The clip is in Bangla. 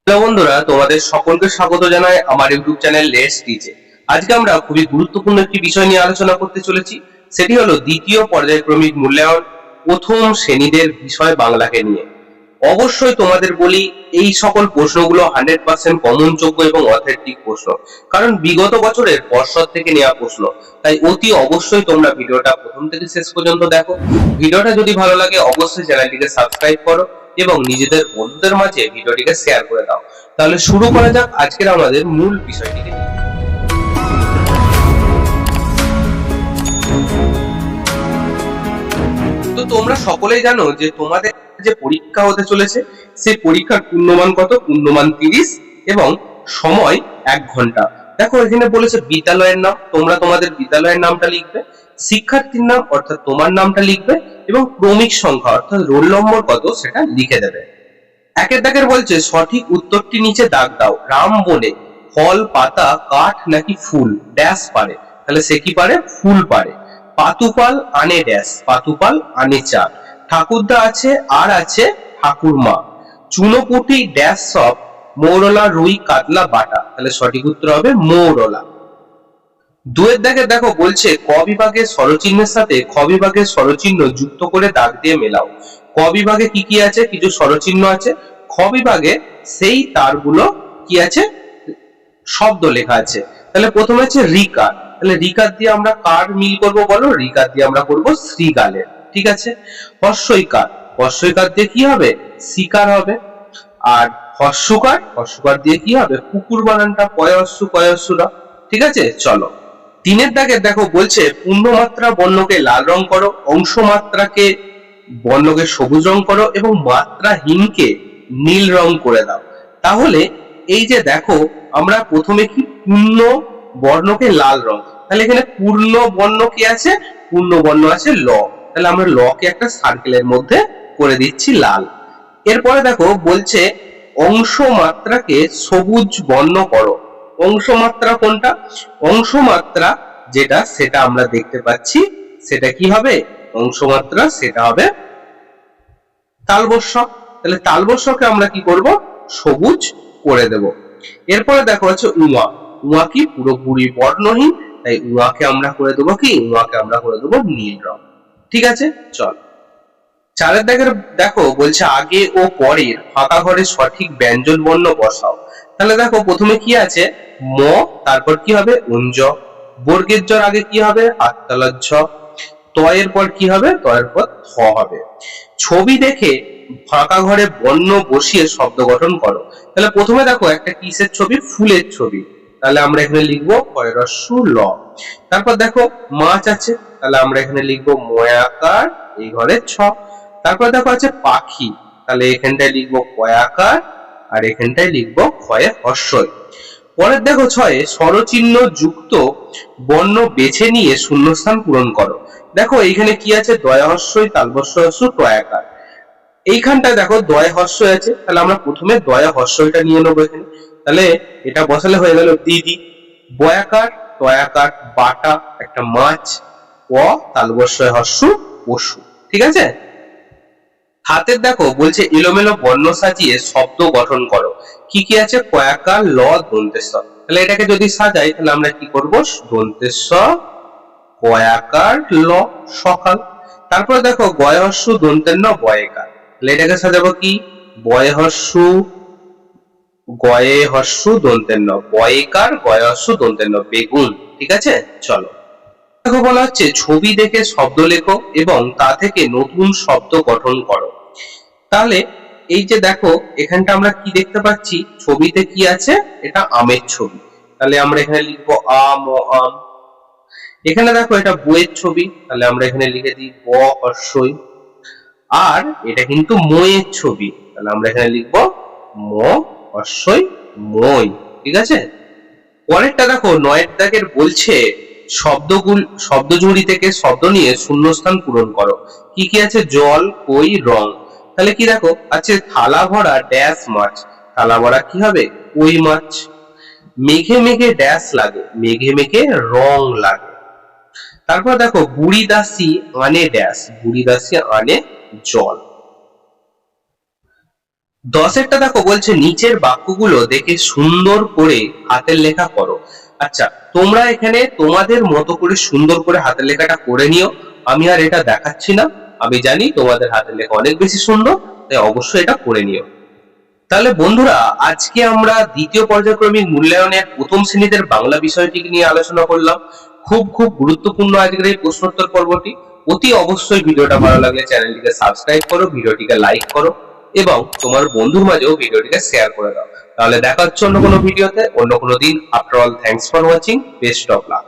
হ্যালো বন্ধুরা, তোমাদের সকলকে স্বাগত জানাই আমার ইউটিউব চ্যানেল লেটস টিচে। আজকে আমরা খুবই গুরুত্বপূর্ণ একটি বিষয় নিয়ে আলোচনা করতে চলেছি। সেটি হলো দ্বিতীয় পর্যায়ক্রমিক মূল্যায়ন প্রথম শ্রেণীদের বিষয় বাংলাকে নিয়ে। অবশ্যই তোমাদের বলি, এই সকল প্রশ্নগুলো 100% কমনযোগ্য এবং অথেন্টিক প্রশ্ন, কারণ বিগত বছরের পর্ষদ থেকে নেওয়া প্রশ্ন। তাই অতি অবশ্যই তোমরা ভিডিওটা প্রথম থেকে শেষ পর্যন্ত দেখো। ভিডিওটা যদি ভালো লাগে অবশ্যই চ্যানেলটিকে সাবস্ক্রাইব করো এবং নিজেদের বন্ধুদের মাঝে ভিডিওটিকে শেয়ার করে দাও। তাহলে শুরু করা যাক আজকের আমাদের মূল বিষয়টিকে। তো তোমরা সকলেই জানো যে তোমাদের যে পরীক্ষা হতে চলেছে, সেই পরীক্ষার পূর্ণমান কত? পূর্ণমান 30 এবং সময় 1 ঘন্টা। দেখো এখানে বলেছে বিদ্যালয়ের নাম, তোমরা তোমাদের বিদ্যালয়ের নামটা লিখবে, শিক্ষার্থীর নাম অর্থাৎ তোমার নামটা লিখবে এবং ক্রমিক সংখ্যা অর্থাৎ রোল নম্বর কত সেটা লিখে দেবে। একের দাগের বলছে সঠিক উত্তরটি নিচে দাগ দাও। রাম বনে ফল, পাতা, কাঠ নাকি ফুল ড্যাশ পারে? তাহলে সে কি পারে? ফুল পারে। পাতুপাল আনে ড্যাশ, পাতুপাল আনে চাল। ঠাকুরদা আছে আর আছে ঠাকুরমা। চুনোপুটি ড্যাশ সব, মৌরলা রুই কাতলা বাটা। তাহলে সঠিক উত্তর হবে মৌরলা। দুয়ের দাগে দেখো বলছে ক বিভাগের স্বরচিহ্নের সাথে খ বিভাগের স্বরচিহ্ন যুক্ত করে দাগ দিয়ে মেলাও। ক বিভাগে কি কি আছে? কিছু স্বরচিহ্ন আছে। খ বিভাগে সেই তারগুলো কি আছে? শব্দ লেখা আছে। তাহলে প্রথমে আছে রিকার, তাহলে রিকার দিয়ে আমরা কার মিল করব বলো? রিকার দিয়ে আমরা করব শ্রীগালের। ঠিক আছে। হর্ষইকার, হর্ষইকার দিয়ে কি হবে? শিকার হবে। আর হর্ষকার, হর্ষকার দিয়ে কি হবে? কুকুর বানানটা পয়স্সু কয়স্সুরা। ঠিক আছে, চলো তিনের দাগে দেখো বলছে পূর্ণমাত্রা বর্ণকে লাল রং করো, অংশমাত্রাকে বর্ণকে সবুজ রং করো এবং মাত্রাহীনকে নীল রং করে দাও। তাহলে এই যে দেখো আমরা প্রথমে কি পূর্ণ বর্ণকে লাল রং, তাহলে এখানে পূর্ণ বর্ণ কি আছে? পূর্ণ বর্ণ আছে ল, তাহলে আমরা ল কে একটা সার্কেলের মধ্যে করে দিচ্ছি লাল। এরপরে দেখো বলছে অংশমাত্রাকে সবুজ বর্ণ করো। অংশমাত্রা কোনটা? অংশমাত্রা যেটা সেটা আমরা দেখতে পাচ্ছি, সেটা কি হবে? অংশমাত্রা সেটা হবে তালবস্য। তাহলে তালবস্যকে আমরা কি করব? সবুজ করে দেব। এরপরে দেখো আছে উমা, উমা কি? পুরোপুরি বর্ণহীন, তাই উমাকে আমরা করে দেবো কি? উমাকে আমরা করে দেবো নীল রং। ঠিক আছে, চল চারের দাগের দেখো বলছে আগে ও পরের ফাঁকা ঘরে সঠিক ব্যঞ্জন বর্ণ বসাও। তাহলে দেখো প্রথমে কি আছে? ম, তারপর কি হবে? উঞ্জ। বর্গের জর আগে কি হবে? আত্তালয় ঝ। তয়ের পর কি হবে? তয়ের পর থ হবে। ছবি দেখে ফাঁকা ঘরে বর্ণ বসিয়ে শব্দ গঠন করো। তাহলে প্রথমে দেখো একটা কিসের ছবি? ফুলের ছবি, তাহলে আমরা এখানে লিখবো পয়রস্যু ল। তারপর দেখো মাছ আছে, তাহলে আমরা এখানে লিখবো ময়াকার এই ঘরে ছ। তারপর দেখো আছে পাখি, তাহলে এখানটায় লিখবো কয়াকার আর এখানটায় লিখবো ক্ষয়ে হর্ষই। পরের দেখো ছয়ে স্বরচিহ্ন যুক্ত বর্ণ বেছে নিয়ে শূন্যস্থান পূরণ করো। দেখো এইখানে কি আছে? দয়া হর্ষই, তালবস্য হর্ষ, টয়াকার। এইখানটায় দেখো দয়া হর্ষই আছে, তাহলে আমরা প্রথমে দয়া হর্ষইটা নিয়ে নেবো এখানে। তাহলে এটা বসালে হয়ে গেল দিদি। বয়াকার, টয়াকার, বাটা একটা মাছ, ও তালবস্য হর্ষ পশু। ঠিক আছে। হাতের দেখো বলছে এলোমেলো বর্ণ সাজিয়ে শব্দ গঠন করো। কি কি আছে? কয়াকার, ল, দন্তেস। তাহলে এটাকে যদি সাজাই তাহলে আমরা কি করব? দন্তেস, কয়াকার, ল, সকাল। তারপরে দেখো গয়হস্যু দন্তের ন বয়কার, তাহলে এটাকে সাজাবো কি? বয়হস্যু, গয়ে হস্যু দন্তের ন বয়কার, গয়হস্যু দন্তের ন বেগুন। ঠিক আছে, চলো দেখো বলা হচ্ছে ছবি দেখে শব্দ লেখো এবং তা থেকে নতুন শব্দ গঠন করো। তাহলে এই যে দেখো এখানটা আমরা কি দেখতে পাচ্ছি? ছবিতে কি আছে? এটা আমের ছবি, তাহলে আমরা এখানে লিখবো আম ও আম। এখানে দেখো এটা বইয়ের ছবি, তাহলে আমরা এখানে লিখে দিই ব হর্ষই। আর এটা কিন্তু মইয়ের ছবি, তাহলে আমরা এখানে লিখবো ম হর্ষই মই। ঠিক আছে। পরেরটা দেখো নয়ের দাগের বলছে শব্দ জুড়ি থেকে শব্দ নিয়ে শূন্যস্থান পূরণ করো। কি কি আছে? জল, কই, রং। তাহলে কি দেখো আছে থালা ভরা ড্যাশ মাছ, থালা ভরা কি হবে? কই মাছ। মেঘে মেঘে ড্যাশ লাগে, মেঘে মেঘে রং লাগে। তারপর দেখো বুড়ি দাসী আনে ড্যাশ, বুড়ি দাসী আনে জল। 10-এরটা দেখো বলছে নিচের বাক্যগুলো দেখে সুন্দর করে হাতের লেখা করো। আচ্ছা, তোমরা এখানে তোমাদের মতো করে সুন্দর করে হাতের লেখাটা করে নিও। আমি আর এটা দেখাচ্ছি না, আমি জানি তোমাদের হাতের লেখা অনেক বেশি সুন্দর, তাই অবশ্যই এটা করে নিও। তাহলে বন্ধুরা, আজকে আমরা দ্বিতীয় পর্যায়ক্রমিক মূল্যায়নের প্রথম শ্রেণীদের বাংলা বিষয়টিকে নিয়ে আলোচনা করলাম। খুব খুব গুরুত্বপূর্ণ আজকের এই প্রশ্নোত্তর পর্বটি। অতি অবশ্যই ভিডিওটা ভালো লাগলে চ্যানেলটিকে সাবস্ক্রাইব করো, ভিডিওটিকে লাইক করো এবং তোমার বন্ধুর মাঝেও ভিডিওটিকে শেয়ার করে দাও। তাহলে দেখা হচ্ছে অন্য কোনো ভিডিওতে, অন্য কোনো দিন। After all, thanks for watching, best of luck.